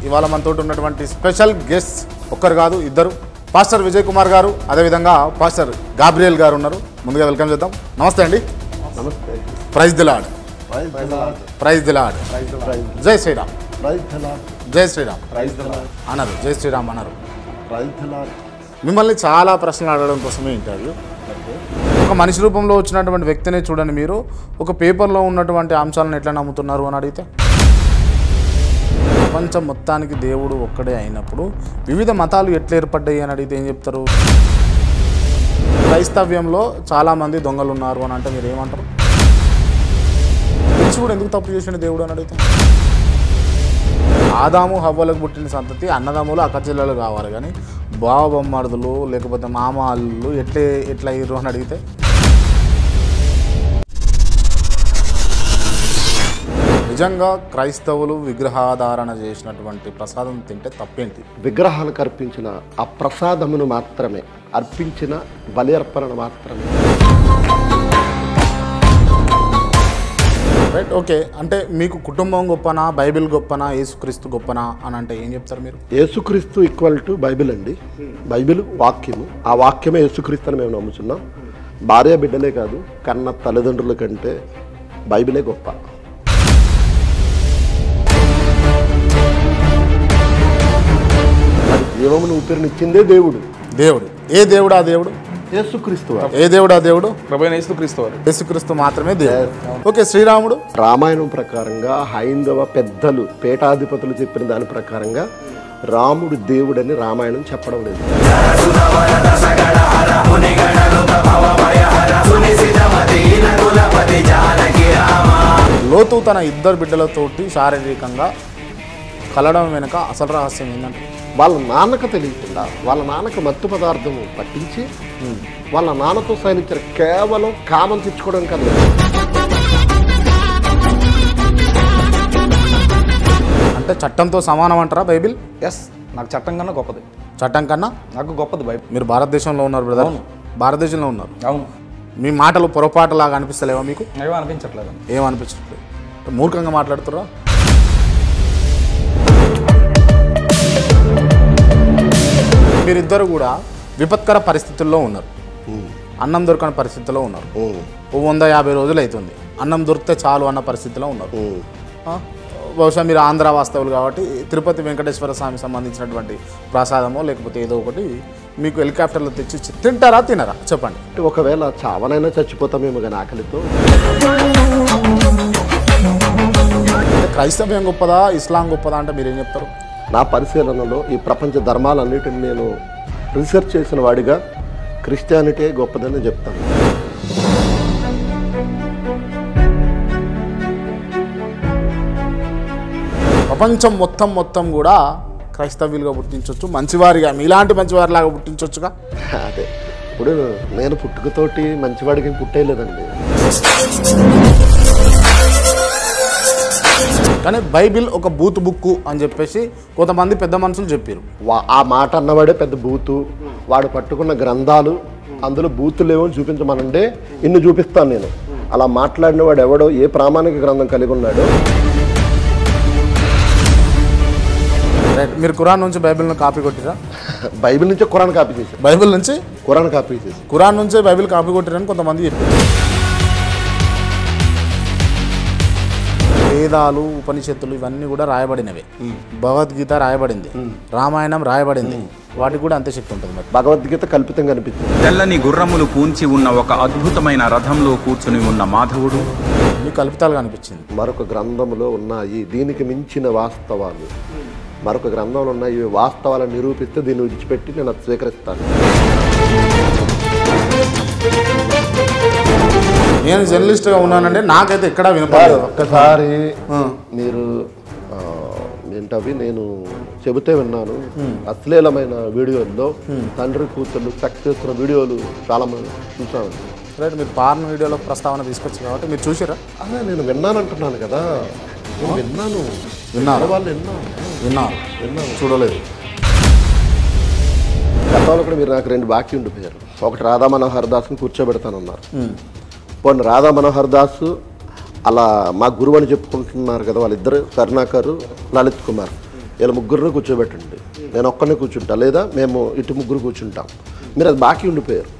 ఇవాళ మనతో ఉన్నటువంటి స్పెషల్ గెస్ట్ ఒక్కరు కాదు ఇద్దరు, పాస్టర్ విజయ్ కుమార్ గారు, అదేవిధంగా పాస్టర్ గాబ్రియల్ గారు ఉన్నారు. ముందుగా వెల్కమ్ చేద్దాం. నమస్తే అండి. నమస్తే. Praise the Lord. Praise the Lord. జై శ్రీరామ్. జై శ్రీరామ్ అన్నారు. జై శ్రీరామ్ అన్నారు. మిమ్మల్ని చాలా ప్రశ్నలు అడగడం కోసమే ఇంటర్వ్యూ. ఒక మనిషి రూపంలో వచ్చినటువంటి వ్యక్తిని చూడండి, మీరు ఒక పేపర్లో ఉన్నటువంటి అంశాలను ఎట్లా నమ్ముతున్నారు అని అడిగితే, ప్రపంచం మొత్తానికి దేవుడు ఒక్కడే అయినప్పుడు వివిధ మతాలు ఎట్లా ఏర్పడ్డాయి అని అడిగితే ఏం చెప్తారు? క్రైస్తవ్యంలో చాలామంది దొంగలు ఉన్నారు అని అంటే మీరు ఏమంటారు? తెలిసి కూడా ఎందుకు తప్పు చేసిన దేవుడు అని అడిగితే, ఆదాము హవ్వలకు పుట్టిన సంతతి అన్నదమ్ములు అక్కచెల్లెలు కావాలి, కానీ బావ బొమ్మడుదులు లేకపోతే మామాళ్ళు ఎట్లా అయ్యారు అని అడిగితే, నిజంగా క్రైస్తవులు విగ్రహాధారణ చేసినటువంటి ప్రసాదం తింటే తప్పేంటి? విగ్రహాలకు అర్పించిన ఆ ప్రసాదమును మాత్రమే, అర్పించిన బలి అర్పణను మాత్రమే. Right, okay. అంటే మీకు కుటుంబం గొప్పనా, బైబిల్ గొప్పనా, యేసుక్రీస్తు గొప్పనా అని అంటే ఏం చెప్తారు మీరు? యేసుక్రీస్తు ఈక్వల్ టు బైబిల్ అండి. బైబిల్ వాక్యము, ఆ వాక్యమే యేసుక్రీస్తు అని మేము నమ్ముతున్నాం. భార్య బిడ్డలే కాదు, కన్న తల్లిదండ్రుల కంటే బైబిలే గొప్ప. జీవమును ఊపిరినిచ్చిందే దేవుడు. దేవుడు ఏ దేవుడు? ఆ దేవుడు యేసుక్రీస్తు. ఏ దేవుడు? ఆ దేవుడు యేసుక్రీస్తు మాత్రమే దేవుడు. ఓకే, శ్రీరాముడు రామాయణం ప్రకారంగా హైందవ పెద్దలు పీఠాధిపతులు చెప్పిన దాని ప్రకారంగా రాముడు దేవుడని రామాయణం చెప్పడం లేదు. లోతు తన ఇద్దరు బిడ్డలతోటి శారీరకంగా కలడం వెనుక అసలు రహస్యం ఏంటంటే, వాళ్ళ నాన్నకు తెలియకుండా వాళ్ళ నాన్నకు మత్తు పదార్థం పట్టించి వాళ్ళ నాన్నతో సైనించిన కేవలం కామం తెచ్చుకోవడం కాదు. అంటే చట్టంతో సమానం అంటారా బైబిల్? ఎస్, నాకు చట్టం కన్నా గొప్పది. చట్టం కన్నా నాకు గొప్పది బైబిల్. మీరు భారతదేశంలో ఉన్నారు బ్రదర్. భారతదేశంలో ఉన్నారు. అవును. మీ మాటలు పొరపాటులాగా అనిపిస్తలేవా మీకు? ఏమో అనిపించట్లేదు. ఏమనిపించట్లేదు? మూర్ఖంగా మాట్లాడుతురా? మీరిద్దరు కూడా విపత్కర పరిస్థితుల్లో ఉన్నారు. అన్నం దొరకని పరిస్థితిలో ఉన్నారు. 150 రోజులు అవుతుంది. అన్నం దొరికితే చాలు అన్న పరిస్థితిలో ఉన్నారు. బహుశా మీరు ఆంధ్ర వాస్తవులు కాబట్టి తిరుపతి వెంకటేశ్వర స్వామి సంబంధించినటువంటి ప్రసాదమో లేకపోతే ఏదో ఒకటి మీకు హెలికాప్టర్లో తెచ్చి తింటారా తినరా చెప్పండి? ఒకవేళ చావనైనా చచ్చిపోతామేమో కానీ ఆకలితో. క్రైస్తవ్యం గొప్పదా, ఇస్లాం గొప్పదా అంటే మీరేం చెప్తారు? నా పరిశీలనలో ఈ ప్రపంచ ధర్మాలన్నిటిని నేను రీసెర్చ్ చేసిన వాడిగా క్రిస్టియానిటీ గొప్పదని చెప్తాను. ప్రపంచం మొత్తం కూడా క్రైస్తవ్యులుగా పుట్టించవచ్చు, మంచివారిగా మీలాంటి మంచివారిలాగా పుట్టించవచ్చుగా. అదే ఇప్పుడు నేను పుట్టుకతోటి మంచివాడికి పుట్టేయలేదండి. కానీ బైబిల్ ఒక బూత్ బుక్ అని చెప్పేసి కొంతమంది పెద్ద మనుషులు చెప్పారు. ఆ మాట అన్నవాడే పెద్ద బూతు. వాడు పట్టుకున్న గ్రంథాలు అందులో బూతులు లేవో చూపించమనంటే ఇన్ని చూపిస్తాను నేను. అలా మాట్లాడిన వాడు ఎవడో, ఏ ప్రామాణిక గ్రంథం కలిగి ఉన్నాడో. రైట్, మీరు ఖురాన్ నుంచి బైబిల్ను కాపీ కొట్టిరా? బైబిల్ నుంచే ఖురాన్ కాపీ చేశారు. బైబిల్ నుంచి ఖురాన్ కాపీ చేశారు. ఖురాన్ నుంచే బైబిల్ కాపీ కొట్టిరని కొంతమంది చెప్పారు. వేదాలు, ఉపనిషత్తులు ఇవన్నీ కూడా రాయబడినవే. భగవద్గీత రాయబడింది, రామాయణం రాయబడింది, వాటికి కూడా అంతే శక్తి ఉంటుంది. మరి భగవద్గీత కల్పితంగా అనిపించింది. తెల్లని గుర్రములు పూంచి ఉన్న ఒక అద్భుతమైన రథంలో కూర్చుని ఉన్న మాధవుడు మీకు కల్పితాలుగా అనిపించింది. మరొక గ్రంథంలో ఉన్నాయి దీనికి మించిన వాస్తవాలు. మరొక గ్రంథంలో ఉన్నాయి, ఇవి వాస్తవాలను నిరూపిస్తే దీన్ని విడిచిపెట్టి నేను అది స్వీకరిస్తాను. నేను జర్నలిస్ట్గా ఉన్నానంటే నాకైతే ఎక్కడా వినపడలేదు. ఒక్కసారి మీరు ఏంటవి నేను చెబితే విన్నాను, అశ్లీలమైన వీడియోల్లో తండ్రి కూతుర్లు సెక్స్ చేస్తున్న వీడియోలు చాలా మంది చూసాను. రైట్, మీరు పార్న్ వీడియోలో ప్రస్తావన తీసుకొచ్చారు కాబట్టి మీరు చూసారా? అదే నేను విన్నానంటున్నాను కదా. విన్నాను. వాళ్ళు విన్నాను, చూడలేదు. గతంలో కూడా మీరు నాకు 2 బాకీ ఉండిపోయారు. ఒకటి రాధా మనోహర్ దాస్ని కూర్చోబెడతానన్నారు. పోనీ రాధా మనోహర్ దాస్ అలా మా గురువు అని చెప్పుకుంటున్నారు కదా వాళ్ళిద్దరు, కరుణాకర్, లలిత్ కుమార్. వీళ్ళ ముగ్గురిని కూర్చోబెట్టండి, నేను ఒక్కనే కూర్చుంటా, లేదా మేము ఇటు ముగ్గురు కూర్చుంటాం. మీరు అది బాకీ ఉండిపోయారు.